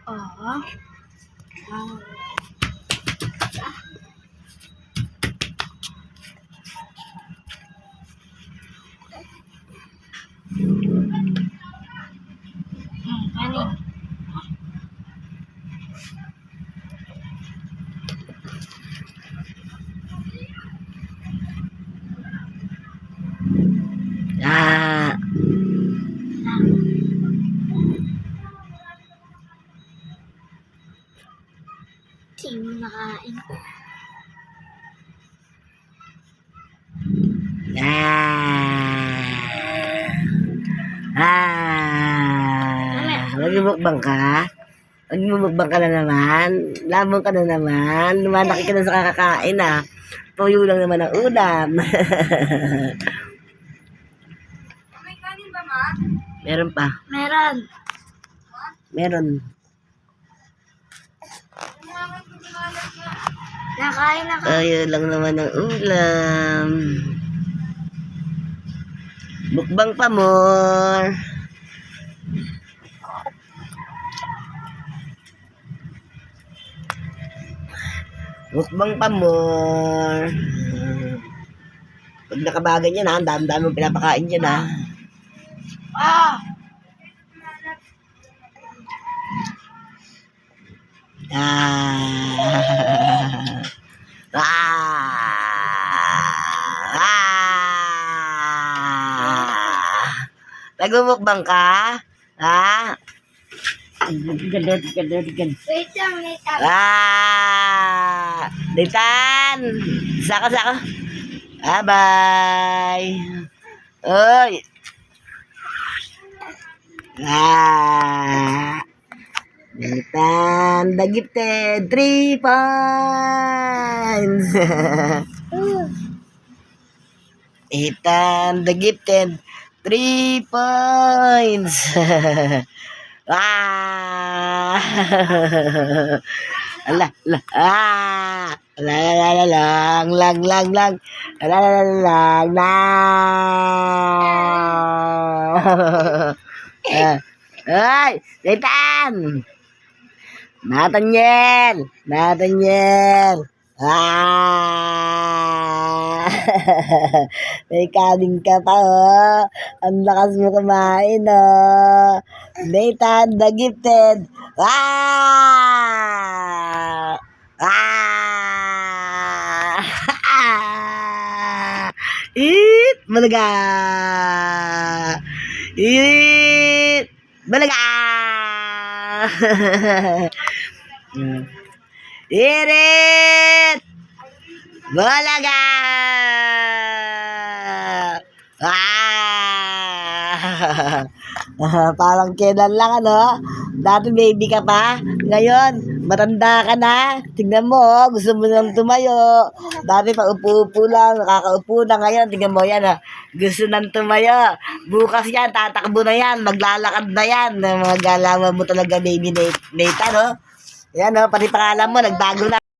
Oo. Kanin. Ah, Sino nakain? Magmumukbang ka? Magmumukbang ka na naman? Lamang ka na naman? Lumalaki ka na sa kakakain ah. Tuyo lang naman ang ulam. May kanin ba, Ma? Meron pa. Meron. Meron. Nakain ako. Ayun lang naman ang ulam. Mukbang pa more. Mukbang pa more. Pag nakabagan yan ha, ang dami-dami mong pinapakain dyan ha. Ah! Nagmumukbang ka? Ha? Wait lang, wait lang. Ditan! Saka. Bye! Oy! Ditan, the gifted 3 points! Ditan, the gifted 3 points! Ala, lang. Ay, Nathan! Nathaniel! May kanin ka pa, oh. Ang lakas mo kumain, oh. Nathan, the gifted. Eat! Balaga! Eat! Balaga! Eat it! Balaga! Parang kailan lang ano, dati baby ka pa, ngayon matanda ka na, tingnan mo, oh, gusto mo nang tumayo, dati pa upo-upo lang, nakakaupo na, ngayon tingnan mo yan, gusto nang tumayo, bukas yan, tatakbo na yan, maglalakad na yan, mga galawan mo talaga baby Nathan, no? Yan, no, pati pangalan mo, nagbago na.